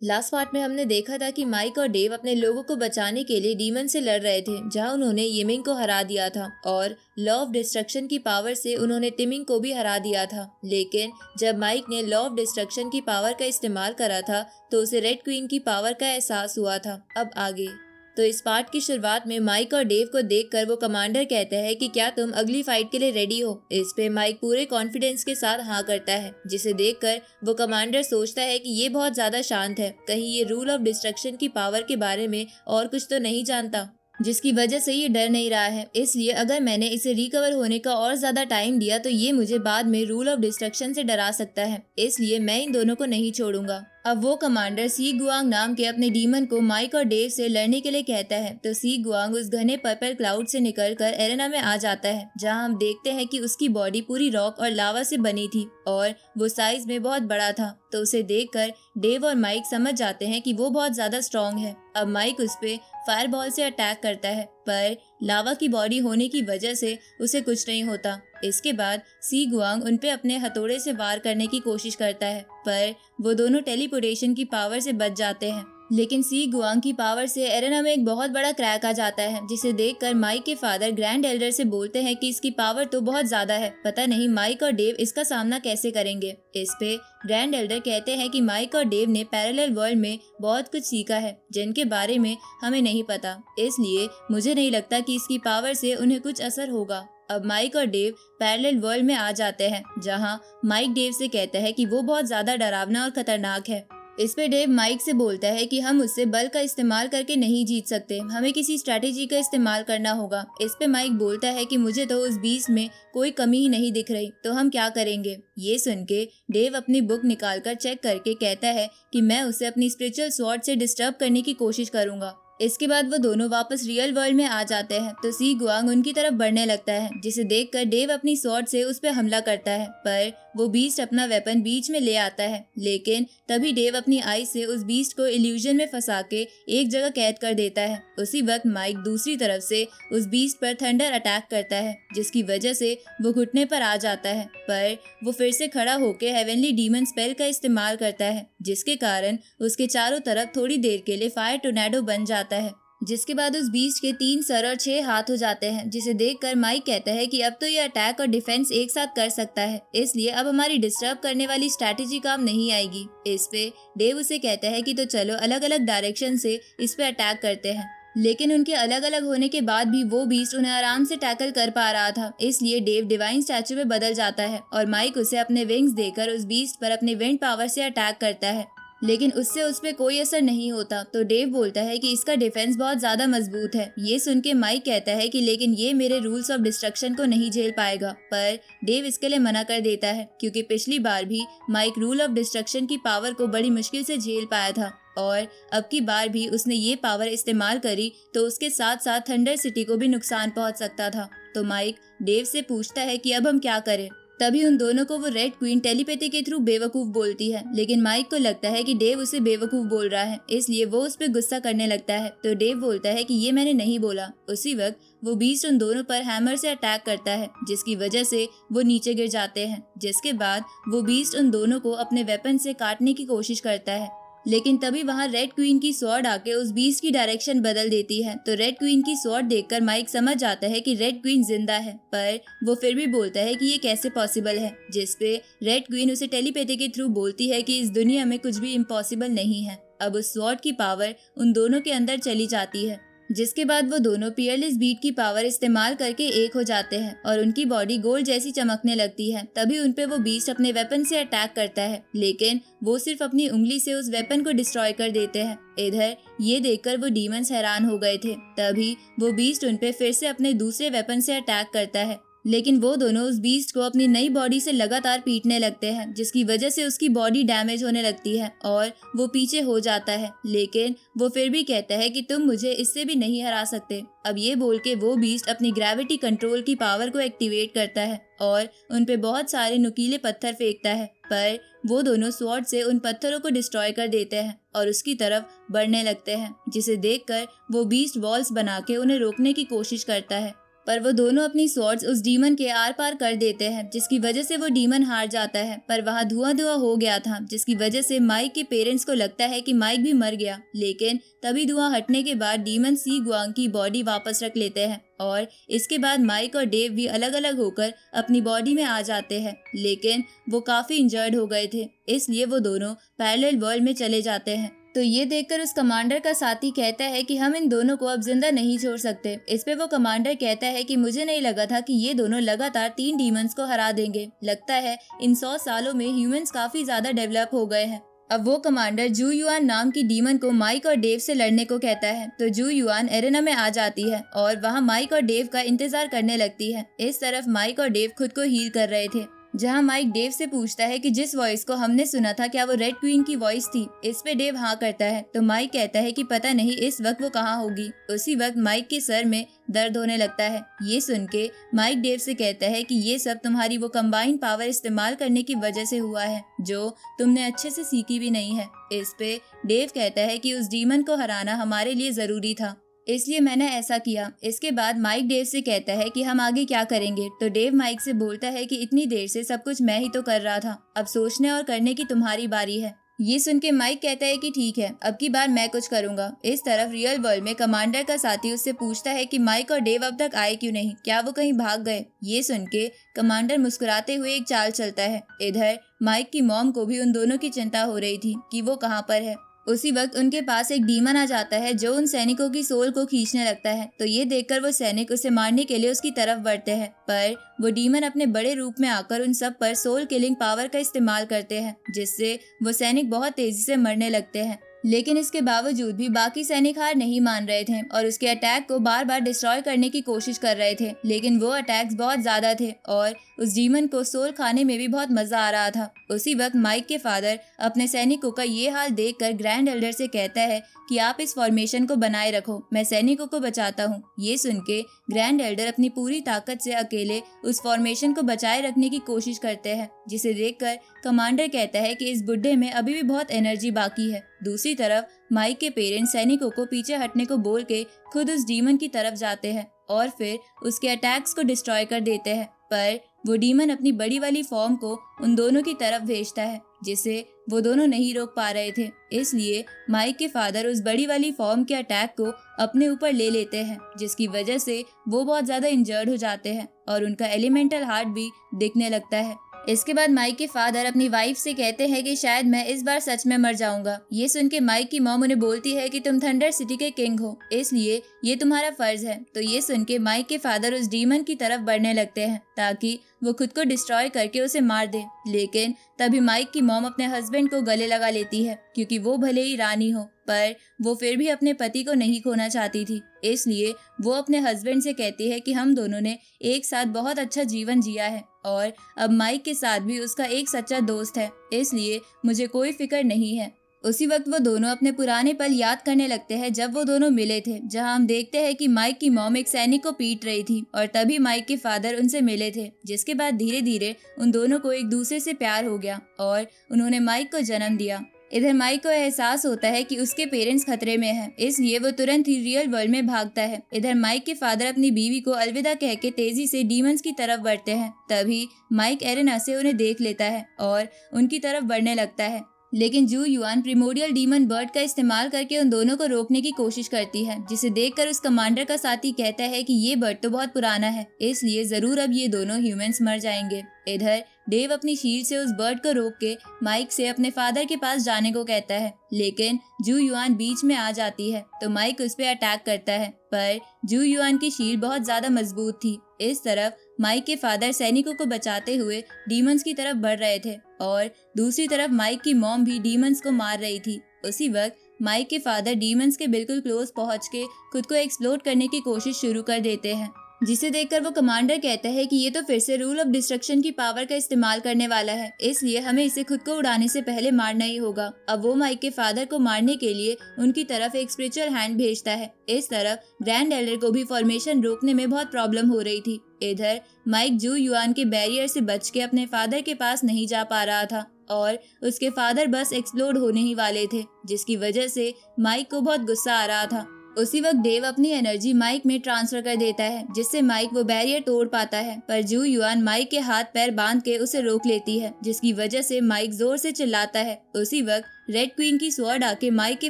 Last part में हमने देखा था कि माइक और डेव अपने लोगों को बचाने के लिए डीमन से लड़ रहे थे, जहां उन्होंने यिमिंग को हरा दिया था और लॉ ऑफ डिस्ट्रक्शन की पावर से उन्होंने तिमिंग को भी हरा दिया था। लेकिन जब माइक ने लॉ ऑफ डिस्ट्रक्शन की पावर का इस्तेमाल करा था तो उसे रेड क्वीन की पावर का एहसास हुआ था। अब आगे तो इस पार्ट की शुरुआत में माइक और डेव को देखकर वो कमांडर कहता है कि क्या तुम अगली फाइट के लिए रेडी हो। इस पे माइक पूरे कॉन्फिडेंस के साथ हाँ करता है, जिसे देखकर वो कमांडर सोचता है कि ये बहुत ज्यादा शांत है, कहीं ये रूल ऑफ डिस्ट्रक्शन की पावर के बारे में और कुछ तो नहीं जानता, जिसकी वजह से ये डर नहीं रहा है। इसलिए अगर मैंने इसे रिकवर होने का और ज्यादा टाइम दिया तो ये मुझे बाद में रूल ऑफ डिस्ट्रक्शन से डरा सकता है, इसलिए मैं इन दोनों को नहीं छोड़ूंगा। अब वो कमांडर सी गुआंग नाम के अपने डीमन को माइक और डेव से लड़ने के लिए कहता है, तो सी गुआंग उस घने पर्पल क्लाउड से निकलकर एरेना में आ जाता है, जहां हम देखते हैं कि उसकी बॉडी पूरी रॉक और लावा से बनी थी और वो साइज में बहुत बड़ा था। तो उसे देखकर डेव और माइक समझ जाते हैं कि वो बहुत ज्यादा स्ट्रॉन्ग है। अब माइक उस पे फायरबॉल से अटैक करता है, पर लावा की बॉडी होने की वजह से उसे कुछ नहीं होता। इसके बाद सी गुआंग उन पे अपने हथौड़े से वार करने की कोशिश करता है, पर वो दोनों टेलीपोर्टेशन की पावर से बच जाते हैं। लेकिन सी गुआंग की पावर से एरेना में एक बहुत बड़ा क्रैक आ जाता है, जिसे देखकर माइक के फादर ग्रैंड एल्डर से बोलते हैं कि इसकी पावर तो बहुत ज्यादा है, पता नहीं माइक और डेव इसका सामना कैसे करेंगे। इस पे ग्रैंड एल्डर कहते हैं कि माइक और डेव ने पैरेलल वर्ल्ड में बहुत कुछ सीखा है जिनके बारे में हमें नहीं पता, इसलिए मुझे नहीं लगता कि इसकी पावर से उन्हें कुछ असर होगा। अब माइक और डेव पैरेलल वर्ल्ड में आ जाते हैं, जहां माइक डेव से कहता है कि वो बहुत ज्यादा डरावना और खतरनाक है। इस पे डेव माइक से बोलता है कि हम उससे बल का इस्तेमाल करके नहीं जीत सकते, हमें किसी स्ट्रैटेजी का इस्तेमाल करना होगा। इस पे माइक बोलता है कि मुझे तो उस बीस्ट में कोई कमी ही नहीं दिख रही, तो हम क्या करेंगे। ये सुन के डेव अपनी बुक निकालकर चेक करके कहता है कि मैं उसे अपनी स्पिरिचुअल स्वॉर्ड से डिस्टर्ब करने की कोशिश करूंगा। इसके बाद वो दोनों वापस रियल वर्ल्ड में आ जाते हैं, तो सी गुआंग उनकी तरफ बढ़ने लगता है, जिसे देखकर डेव अपनी स्वॉर्ड से उस पर हमला करता है, पर वो बीस्ट अपना वेपन बीच में ले आता है। लेकिन तभी डेव अपनी आई से उस बीस्ट को इल्यूजन में फंसा के एक जगह कैद कर देता है। उसी वक्त माइक दूसरी तरफ से उस बीस्ट पर थंडर अटैक करता है, जिसकी वजह से वो घुटने पर आ जाता है, पर वो फिर से खड़ा होकर हेवनली डीमन स्पेल का इस्तेमाल करता है, जिसके कारण उसके चारों तरफ थोड़ी देर के लिए फायर टोर्नेडो बन जाता है। जिसके बाद उस बीस्ट के 3 सर और 6 हाथ हो जाते हैं, जिसे देखकर माइक कहता है कि अब तो ये अटैक और डिफेंस एक साथ कर सकता है, इसलिए अब हमारी डिस्टर्ब करने वाली स्ट्रैटेजी काम नहीं आएगी। इस पे डेव उसे कहता है कि तो चलो अलग अलग डायरेक्शन से इस पे अटैक करते हैं। लेकिन उनके अलग अलग होने के बाद भी वो बीस्ट उन्हें आराम से टैकल कर पा रहा था, इसलिए डेव डिवाइन स्टैचू में बदल जाता है और माइक उसे अपने विंग्स देकर उस बीस्ट पर अपने विंड पावर से अटैक करता है। लेकिन उससे उस पे कोई असर नहीं होता, तो डेव बोलता है कि इसका डिफेंस बहुत ज्यादा मजबूत है। ये सुन के माइक कहता है कि लेकिन ये मेरे रूल्स ऑफ डिस्ट्रक्शन को नहीं झेल पाएगा, पर डेव इसके लिए मना कर देता है, क्योंकि पिछली बार भी माइक रूल ऑफ डिस्ट्रक्शन की पावर को बड़ी मुश्किल से झेल पाया था और अब की बार भी उसने ये पावर इस्तेमाल करी तो उसके साथ साथ थंडर सिटी को भी नुकसान पहुंच सकता था। तो माइक डेव से पूछता है कि अब हम क्या करें। तभी उन दोनों को वो रेड क्वीन टेलीपैथी के थ्रू बेवकूफ बोलती है, लेकिन माइक को लगता है कि डेव उसे बेवकूफ बोल रहा है, इसलिए वो उस पर गुस्सा करने लगता है। तो डेव बोलता है कि ये मैंने नहीं बोला। उसी वक्त वो बीस्ट उन दोनों पर हैमर से अटैक करता है, जिसकी वजह से वो नीचे गिर जाते हैं। जिसके बाद वो बीस्ट उन दोनों को अपने वेपन से काटने की कोशिश करता है, लेकिन तभी वहाँ रेड क्वीन की स्वॉर्ड आके उस बीस्ट की डायरेक्शन बदल देती है। तो रेड क्वीन की स्वॉर्ड देखकर माइक समझ जाता है कि रेड क्वीन जिंदा है, पर वो फिर भी बोलता है कि ये कैसे पॉसिबल है। जिसपे रेड क्वीन उसे टेलीपैथी के थ्रू बोलती है कि इस दुनिया में कुछ भी इम्पॉसिबल नहीं है। अब उस स्वॉर्ड की पावर उन दोनों के अंदर चली जाती है, जिसके बाद वो दोनों पियरलेस बीट की पावर इस्तेमाल करके एक हो जाते हैं और उनकी बॉडी गोल्ड जैसी चमकने लगती है। तभी उनपे वो बीस्ट अपने वेपन से अटैक करता है, लेकिन वो सिर्फ अपनी उंगली से उस वेपन को डिस्ट्रॉय कर देते हैं। इधर ये देखकर वो डीमंस हैरान हो गए थे। तभी वो बीस्ट उनपे फिर से अपने दूसरे वेपन से अटैक करता है, लेकिन वो दोनों उस बीस्ट को अपनी नई बॉडी से लगातार पीटने लगते हैं, जिसकी वजह से उसकी बॉडी डैमेज होने लगती है और वो पीछे हो जाता है। लेकिन वो फिर भी कहता है कि तुम मुझे इससे भी नहीं हरा सकते। अब ये बोल के वो बीस्ट अपनी ग्रेविटी कंट्रोल की पावर को एक्टिवेट करता है और उन पे बहुत सारे नुकीले पत्थर फेंकता है, पर वो दोनों स्वॉर्ड से उन पत्थरों को डिस्ट्रॉय कर देते हैं और उसकी तरफ बढ़ने लगते हैं, जिसे देखकर वो बीस्ट वॉल्स बना के उन्हें रोकने की कोशिश करता है। पर वो दोनों अपनी स्वॉर्ड्स उस डीमन के आर पार कर देते हैं, जिसकी वजह से वो डीमन हार जाता है। पर वहाँ धुआं धुआं हो गया था, जिसकी वजह से माइक के पेरेंट्स को लगता है कि माइक भी मर गया। लेकिन तभी धुआं हटने के बाद डीमन सी गुआंग की बॉडी वापस रख लेते हैं और इसके बाद माइक और डेव भी अलग अलग होकर अपनी बॉडी में आ जाते हैं। लेकिन वो काफी इंजर्ड हो गए थे, इसलिए वो दोनों पैरेलल वर्ल्ड में चले जाते हैं। तो ये देखकर उस कमांडर का साथी कहता है कि हम इन दोनों को अब जिंदा नहीं छोड़ सकते। इस पे वो कमांडर कहता है कि मुझे नहीं लगा था कि ये दोनों लगातार 3 डीमंस को हरा देंगे। लगता है इन 100 सालों में ह्यूमंस काफी ज्यादा डेवलप हो गए हैं। अब वो कमांडर जू युआन नाम की डीमन को माइक और डेव से लड़ने को कहता है। तो जू युआन एरेना में आ जाती है और वहाँ माइक और डेव का इंतजार करने लगती है। इस तरफ माइक और डेव खुद को हील कर रहे थे, जहाँ माइक डेव से पूछता है कि जिस वॉइस को हमने सुना था क्या वो रेड क्वीन की वॉइस थी। इस पे डेव हाँ करता है। तो माइक कहता है कि पता नहीं इस वक्त वो कहाँ होगी। उसी वक्त माइक के सर में दर्द होने लगता है। ये सुन के माइक डेव से कहता है कि ये सब तुम्हारी वो कंबाइंड पावर इस्तेमाल करने की वजह से हुआ है, जो तुमने अच्छे से सीखी भी नहीं है। इस पे डेव कहता है कि उस डीमन को हराना हमारे लिए जरूरी था, इसलिए मैंने ऐसा किया। इसके बाद माइक डेव से कहता है कि हम आगे क्या करेंगे। तो डेव माइक से बोलता है कि इतनी देर से सब कुछ मैं ही तो कर रहा था, अब सोचने और करने की तुम्हारी बारी है। ये सुन के माइक कहता है कि ठीक है, अब की बार मैं कुछ करूंगा। इस तरफ रियल वर्ल्ड में कमांडर का साथी उससे पूछता है कि माइक और डेव अब तक आए क्यों नहीं, क्या वो कहीं भाग गए। ये सुन के कमांडर मुस्कुराते हुए एक चाल चलता है। इधर माइक की मॉम को भी उन दोनों की चिंता हो रही थी कि वो कहाँ पर है। उसी वक्त उनके पास एक डीमन आ जाता है जो उन सैनिकों की सोल को खींचने लगता है। तो ये देखकर वो सैनिक उसे मारने के लिए उसकी तरफ बढ़ते हैं, पर वो डीमन अपने बड़े रूप में आकर उन सब पर सोल किलिंग पावर का इस्तेमाल करते हैं, जिससे वो सैनिक बहुत तेजी से मरने लगते हैं। लेकिन इसके बावजूद भी बाकी सैनिक हार नहीं मान रहे थे और उसके अटैक को बार बार डिस्ट्रॉय करने की कोशिश कर रहे थे। लेकिन वो अटैक्स बहुत ज्यादा थे और उस डीमन को सोल खाने में भी बहुत मजा आ रहा था। उसी वक्त माइक के फादर अपने सैनिकों का ये हाल देखकर ग्रैंड एल्डर से कहता है कि आप इस फॉर्मेशन को बनाए रखो, मैं सैनिकों को बचाता हूँ। ये सुन के ग्रैंड एल्डर अपनी पूरी ताकत से अकेले उस फॉर्मेशन को बचाए रखने की कोशिश करते हैं, जिसे देखकर कमांडर कहता है कि इस बुड्ढे में अभी भी बहुत एनर्जी बाकी है। दूसरी तरफ माइक के पेरेंट्स सैनिकों को पीछे हटने को बोल के खुद उस डीमन की तरफ जाते हैं और फिर उसके अटैक्स को डिस्ट्रॉय कर देते हैं। पर वो डीमन अपनी बड़ी वाली फॉर्म को उन दोनों की तरफ भेजता है, जिसे वो दोनों नहीं रोक पा रहे थे। इसलिए माइक के फादर उस बड़ी वाली फॉर्म के अटैक को अपने ऊपर ले लेते हैं, जिसकी वजह से वो बहुत ज्यादा इंजर्ड हो जाते हैं और उनका एलिमेंटल हार्ट भी दिखने लगता है। इसके बाद माइक के फादर अपनी वाइफ से कहते हैं कि शायद मैं इस बार सच में मर जाऊंगा। ये सुन के माइक की मॉम उन्हें बोलती है कि तुम थंडर सिटी के किंग हो, इसलिए ये तुम्हारा फर्ज है। तो ये सुन के माइक के फादर उस डीमन की तरफ बढ़ने लगते हैं ताकि वो खुद को डिस्ट्रॉय करके उसे मार दे। लेकिन तभी माइक की मॉम अपने हस्बैंड को गले लगा लेती है, क्योंकि वो भले ही रानी हो पर वो फिर भी अपने पति को नहीं खोना चाहती थी। इसलिए वो अपने हस्बैंड से कहती है कि हम दोनों ने एक साथ बहुत अच्छा जीवन जिया है और अब माइक के साथ भी उसका एक सच्चा दोस्त है, इसलिए मुझे कोई फिक्र नहीं है। उसी वक्त वो दोनों अपने पुराने पल याद करने लगते हैं जब वो दोनों मिले थे, जहां हम देखते हैं कि माइक की मॉम एक सैनिक को पीट रही थी और तभी माइक के फादर उनसे मिले थे, जिसके बाद धीरे धीरे उन दोनों को एक दूसरे से प्यार हो गया और उन्होंने माइक को जन्म दिया। इधर माइक को एहसास होता है कि उसके पेरेंट्स खतरे में हैं, इसलिए वो तुरंत ही रियल वर्ल्ड में भागता है। इधर माइक के फादर अपनी बीवी को अलविदा कह के तेजी से डीमंस की तरफ बढ़ते हैं। तभी माइक एरेना से उन्हें देख लेता है और उनकी तरफ बढ़ने लगता है, लेकिन जू युआन प्रिमोडियल डीमन बर्ड का इस्तेमाल करके उन दोनों को रोकने की कोशिश करती है, जिसे देखकर उस कमांडर का साथी कहता है कि ये बर्ड तो बहुत पुराना है, इसलिए जरूर अब ये दोनों ह्यूमंस मर जाएंगे। इधर डेव अपनी शील्ड से उस बर्ड को रोक के माइक से अपने फादर के पास जाने को कहता है, लेकिन जू युआन बीच में आ जाती है तो माइक उस पे अटैक करता है, पर जू युआन की शील्ड बहुत ज्यादा मजबूत थी। इस तरफ माइक के फादर सैनिकों को बचाते हुए डीमंस की तरफ बढ़ रहे थे और दूसरी तरफ माइक की मॉम भी डीमंस को मार रही थी। उसी वक्त माइक के फादर डीमंस के बिल्कुल क्लोज पहुंच के खुद को एक्सप्लोड करने की कोशिश शुरू कर देते हैं, जिसे देखकर वो कमांडर कहता है कि ये तो फिर से रूल ऑफ डिस्ट्रक्शन की पावर का इस्तेमाल करने वाला है, इसलिए हमें इसे खुद को उड़ाने से पहले मारना ही होगा। अब वो माइक के फादर को मारने के लिए उनकी तरफ एक स्पिरिचुअल हैंड भेजता है। इस तरफ ग्रैंड एल्डर को भी फॉर्मेशन रोकने में बहुत प्रॉब्लम हो रही थी। इधर माइक जू युआन के बैरियर से बच के अपने फादर के पास नहीं जा पा रहा था और उसके फादर बस एक्सप्लोड होने ही वाले थे, जिसकी वजह से माइक को बहुत गुस्सा आ रहा था। उसी वक्त डेव अपनी एनर्जी माइक में ट्रांसफर कर देता है, जिससे माइक वो बैरियर तोड़ पाता है, पर जू युआन माइक के हाथ पैर बांध के उसे रोक लेती है, जिसकी वजह से माइक जोर से चिल्लाता है। उसी वक्त रेड क्वीन की स्वॉर्ड आके माइक के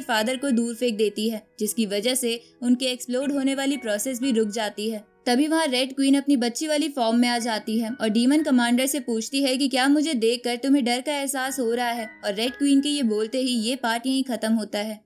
फादर को दूर फेंक देती है, जिसकी वजह से उनके एक्सप्लोड होने वाली प्रोसेस भी रुक जाती है। तभी वहाँ रेड क्वीन अपनी बच्ची वाली फॉर्म में आ जाती है और डीमन कमांडर से पूछती है कि क्या मुझे देखकर तुम्हें डर का एहसास हो रहा है, और रेड क्वीन के ये बोलते ही ये पार्ट यहीं खत्म होता है।